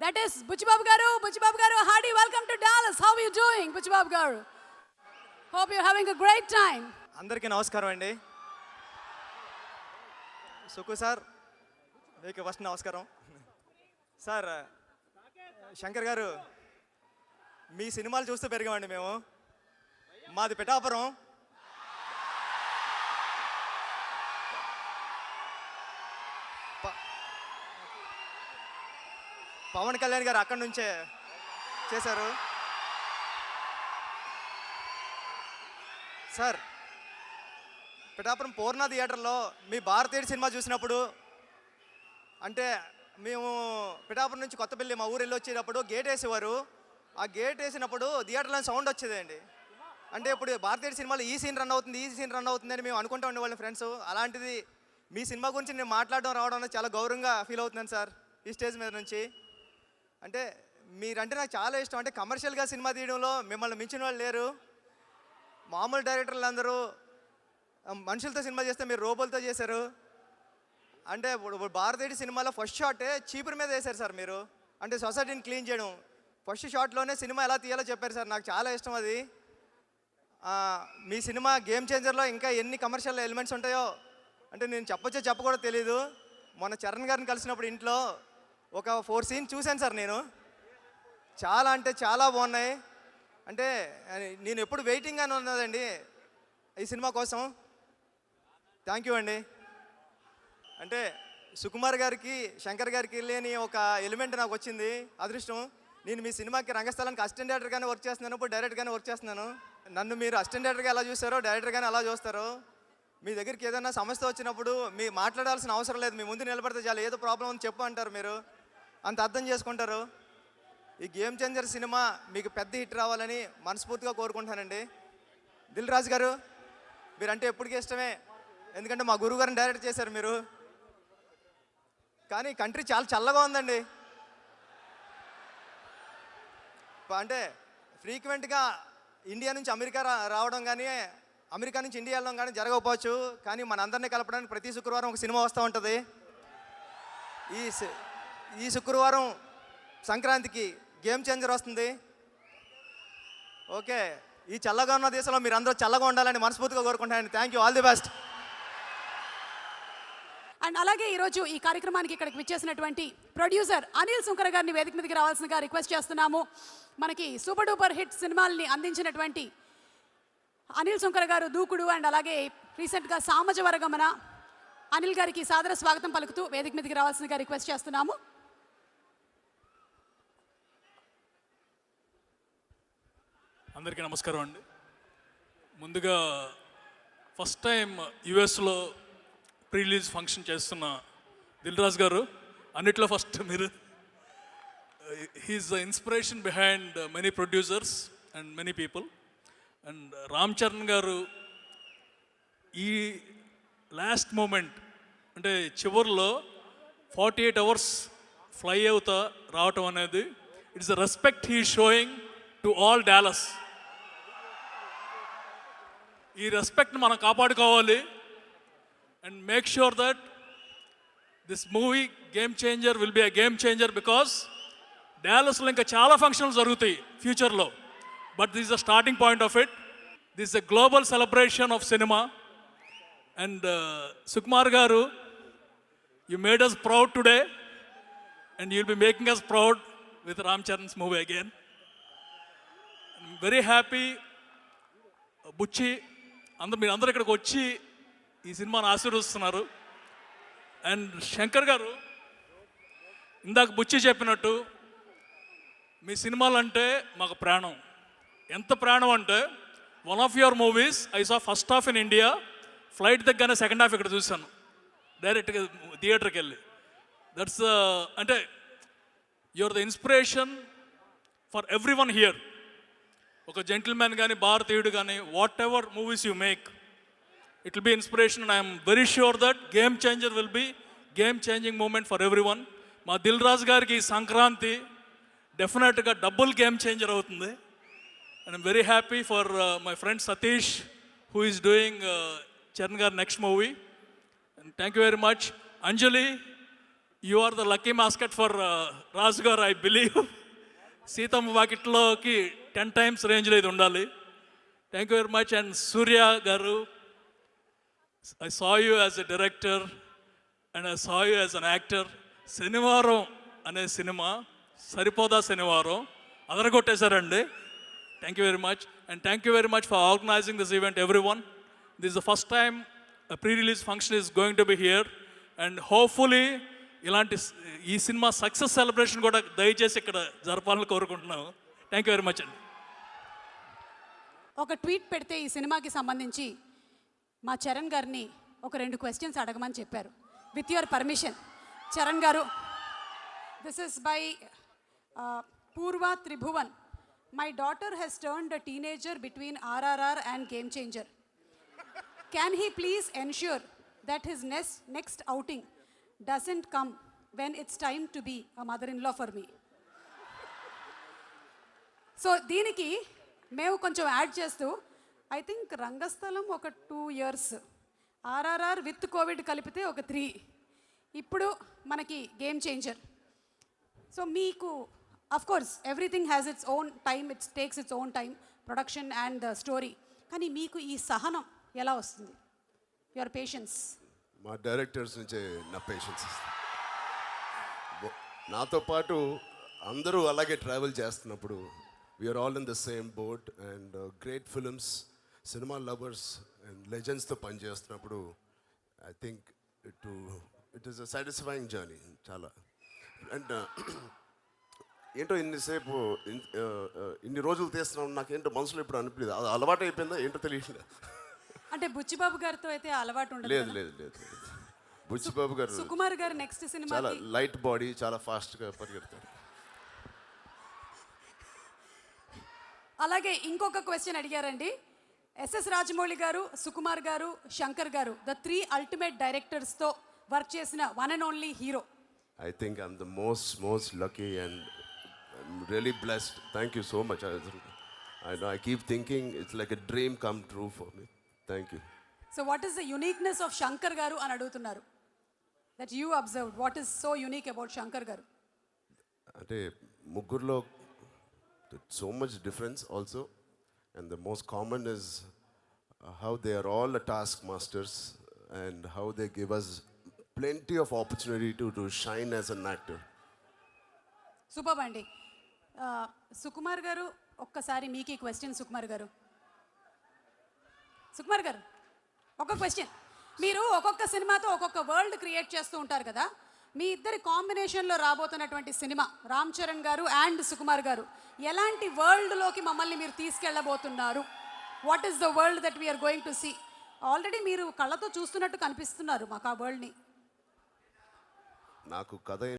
That is Buchibabu Garu. Buchibabu Garu, hearty welcome to Dallas. How are you doing, Buchibabu Garu? Hope you're having a great time. అందరికీ నమస్కారం అండి. సుకు sir మీకు first నమస్కారం. Sir Shankar గారు, మీ సినిమాలు చూస్తూ పెరిగామండి మేము. మాది పిఠాపురం. పవన్ కళ్యాణ్ గారు అక్కడి నుంచే చేశారు. సార్ పిఠాపురం పూర్ణ థియేటర్లో మీ భారతీయుడు సినిమా చూసినప్పుడు, అంటే మేము పిఠాపురం నుంచి కొత్తపల్లి మా ఊరు వెళ్ళి వచ్చేటప్పుడు గేట్ వేసేవారు. ఆ గేట్ వేసినప్పుడు థియేటర్లో సౌండ్ వచ్చేదండి. అంటే ఇప్పుడు భారతీయుడు సినిమాలో ఈ సీన్ రన్ అవుతుంది, ఈ సీన్ రన్ అవుతుంది అని మేము అనుకుంటూ ఉండేవాళ్ళం ఫ్రెండ్స్. అలాంటిది మీ సినిమా గురించి నేను మాట్లాడడం రావడం అనేది చాలా గౌరవంగా ఫీల్ అవుతున్నాను సార్ ఈ స్టేజ్ మీద నుంచి. అంటే మీరంటే నాకు చాలా ఇష్టం. అంటే కమర్షియల్గా సినిమా తీయడంలో మిమ్మల్ని మించిన వాళ్ళు లేరు. మామూలు డైరెక్టర్లు అందరూ మనుషులతో సినిమా చేస్తే మీరు రోబోలతో చేశారు. అంటే ఇప్పుడు భారతీయుడి సినిమాలో ఫస్ట్ షాటే చీపురు మీద వేశారు సార్ మీరు. అంటే సొసైటీని క్లీన్ చేయడం ఫస్ట్ షాట్లోనే సినిమా ఎలా తీయాలో చెప్పారు సార్. నాకు చాలా ఇష్టం అది. మీ సినిమా గేమ్ చేంజర్లో ఇంకా ఎన్ని కమర్షియల్ ఎలిమెంట్స్ ఉంటాయో అంటే నేను చెప్పొచ్చో చెప్పకూడదో తెలీదు. మొన్న చరణ్ గారిని కలిసినప్పుడు ఇంట్లో ఒక 4 సీన్ చూశాను సార్ నేను. చాలా అంటే చాలా బాగున్నాయి. అంటే నేను ఎప్పుడు వెయిటింగ్గానే ఉన్నదండి ఈ సినిమా కోసం. థ్యాంక్ యూ అండి. అంటే సుకుమార్ గారికి శంకర్ గారికి లేని ఒక ఎలిమెంట్ నాకు వచ్చింది, అదృష్టం. నేను మీ సినిమాకి రంగస్థలానికి అసిస్టెంట్ డైరెక్టర్గానే వర్క్ చేస్తున్నాను, ఇప్పుడు డైరెక్టర్గానే వర్క్ చేస్తున్నాను. నన్ను మీరు అసిస్టెంట్ డైరెక్టర్గా ఎలా చూస్తారో డైరెక్టర్గానే అలా చూస్తారు. మీ దగ్గరికి ఏదైనా సమస్య వచ్చినప్పుడు మీ మాట్లాడాల్సిన అవసరం లేదు, మీ ముందు నిలబడితే చాలు. ఏదో ప్రాబ్లం ఉంది చెప్పు అంటారు, మీరు అంత అర్థం చేసుకుంటారు. ఈ గేమ్ చేంజర్ సినిమా మీకు పెద్ద హిట్ రావాలని మనస్ఫూర్తిగా కోరుకుంటానండి. దిల్ రాజు గారు, మీరంటే ఎప్పటికీ ఇష్టమే, ఎందుకంటే మా గురువు గారిని డైరెక్ట్ చేశారు మీరు. కానీ కంట్రీ చాలా చల్లగా ఉందండి. అంటే ఫ్రీక్వెంట్గా ఇండియా నుంచి అమెరికా రావడం కానీ అమెరికా నుంచి ఇండియా వెళ్ళడం కానీ జరగకపోవచ్చు. కానీ మనందరినీ కలపడానికి ప్రతి శుక్రవారం ఒక సినిమా వస్తూ ఉంటుంది. ఈ శుక్రవారం సంక్రాంతికి గేమ్ చేంజర్ వస్తుంది. ఓకే, ఈ చల్లగా ఉన్న దేశంలో మీరు అందరూ చల్లగా ఉండాలని మనస్ఫూర్తిగా కోరుకుంటానండి. Thank you, all the best. And అలాగే ఈరోజు ఈ కార్యక్రమానికి ఇక్కడికి విచ్చేసినటువంటి ప్రొడ్యూసర్ అనిల్ సుంకర గారిని వేదిక మీదకి రావాల్సిందిగా రిక్వెస్ట్ చేస్తున్నాము. మనకి సూపర్ డూపర్ హిట్ సినిమాల్ని అందించినటువంటి అనిల్ సుంకర గారు, దూకుడు అండ్ అలాగే రీసెంట్గా సామజవరగమన, అనిల్ గారికి సాదర స్వాగతం పలుకుతూ వేదిక మీదకి రావాల్సిందిగా రిక్వెస్ట్ చేస్తున్నాము. అందరికీ నమస్కారం అండి. ముందుగా ఫస్ట్ టైం యుఎస్లో ప్రీ రిలీజ్ ఫంక్షన్ చేస్తున్న దిల్ రాజు గారు, అన్నిట్లో ఫస్ట్ మీరు. He's the inspiration behind many producers and many people. And Ram Charan garu ఈ లాస్ట్ మూమెంట్ అంటే చివరిలో 48 hours ఫ్లై అవుతా రావటం అనేది it's a respect he showing to all Dallas. ఈ రెస్పెక్ట్ని మనం కాపాడుకోవాలి and make sure that this movie game changer will be a game changer because డాలస్లో ఇంకా చాలా ఫంక్షన్లు జరుగుతాయి ఫ్యూచర్లో. But this is the starting point of it. This is the global celebration of cinema. And Sukumar garu, you made us proud today and you'll be making us proud with Ram Charan's movie again. Very happy. Buchi మీరు అందరూ ఇక్కడికి వచ్చి ఈ సినిమాను ఆశీర్వదిస్తున్నారు. And Shankar గారు, ఇందాక బుచ్చి చెప్పినట్టు మీ సినిమాలు అంటే మాకు ప్రాణం. ఎంత ప్రాణం అంటే one of your movies I saw first half in India, flight దగ్గరనే సెకండ్ హాఫ్ ఇక్కడ చూశాను డైరెక్ట్గా థియేటర్కి వెళ్ళి. దట్స్ అంటే your the inspiration for everyone here. ఒక జెంటిల్మెన్ కానీ భారతీయుడు కానీ whatever movies you make, it will be inspiration. And I'm very sure that game changer will be game changing moment for everyone. మా దిల్ రాజు గారికి ఈ సంక్రాంతి డెఫినెట్గా double game changer అవుతుంది. And I'm very happy for my friend Satish who is doing Charan garu next movie. And thank you very much. Anjali, you are the lucky mascot for Raju garu, I believe. Seethamma వాకిట్లోకి 10 times రేంజ్లో ఇది ఉండాలి. Thank you very much. And Surya garu, I saw you as a director and I saw you as an actor. Sanivaaram అనే సినిమా సరిపోదా శనివారం అదరగొట్టేశారండి. Thank you very much. And thank you very much for organizing this event everyone. This is the first time pre release function is going to be here. And hopefully ఇలాంటి ఈ cinema success celebration కూడా దయచేసి ఇక్కడ జరపాలని కోరుకుంటున్నాము. Thank you very much అండి. ఒక tweet పెడితే ఈ సినిమాకి సంబంధించి మా చరణ్ గారిని ఒక 2 questions అడగమని చెప్పారు. విత్ యువర్ పర్మిషన్ చరణ్ గారు, this is by Purva Tribhuvan. My daughter he's turned a teenager between RRR and game changer. Can he please ensure that his next outing doesn't come when it's time to be a mother-in-law for me? So దీనికి మేము కొంచెం add చేస్తూ I think రంగస్థలం ఒక 2 years, RRR with Covid కలిపితే ఒక 3, ఇప్పుడు మనకి game changer. So మీకు of course everything has its own time, it's takes its own time, production and story. కానీ మీకు ఈ సహనం ఎలా వస్తుంది? Your patience. మా డైరెక్టర్స్ నుంచే నా పేషెన్స్. నాతో పాటు అందరూ అలాగే ట్రావెల్ చేస్తున్నప్పుడు we are all in the same boat. And great films, cinema lovers and లెజెండ్స్తో పనిచేస్తున్నప్పుడు I think it is a satisfying journey చాలా. అండ్ ఏంటో ఇన్నిసేపు ఇన్ని రోజులు తీస్తున్నాం, నాకేంటో మనసులో ఇప్పుడు అనిపించలేదు. అది అలవాటు అయిపోయిందా ఏంటో తెలియట్లేదు. అంటే బుచ్చిబాబు గారితో అయితే అలవాటు ఉండదు. లేదు లేదు లేదు బుచ్చిబాబు గారు సుకుమార్ గారు నెక్స్ట్ సినిమా చాలా లైట్ బాడీ, చాలా ఫాస్ట్గా పరిగెడతారు. అలాగే ఇంకొక క్వశ్చన్ అడిగారండి. ఎస్ఎస్ రాజమౌళి గారు, సుకుమార్ గారు, శంకర్ గారు, ద 3 ultimate డైరెక్టర్స్తో వర్క్ చేసిన one and only hero. I think I'm the most lucky and I'm really blessed. Thank you so much. I know I keep thinking it's like a dream come true for me. Thank you. So what is the uniqueness of Shankar గారు అని అడుగుతున్నారు. That you observed, what is so unique about Shankar గారు? అంటే ముగ్గురులో so much difference also, and the most common is how they are all a taskmasters and how they give us plenty of opportunity to shine as an actor. Super అండి. సుకుమార్ గారు, ఒక్కసారి మీకు ఈ question. Sukumar గారు ఒక క్వశ్చన్. మీరు ఒక్కొక్క సినిమాతో ఒక్కొక్క వరల్డ్ క్రియేట్ చేస్తూ ఉంటారు కదా. మీ ఇద్దరి కాంబినేషన్లో రాబోతున్నటువంటి సినిమా రామ్ చరణ్ గారు అండ్ సుకుమార్ గారు, ఎలాంటి వరల్డ్లోకి మమ్మల్ని మీరు తీసుకెళ్ళబోతున్నారు? What is the world that we are going to see? Already మీరు కళ్ళతో చూస్తున్నట్టు కనిపిస్తున్నారు మాకు ఆ వరల్డ్ని. నాకు కథ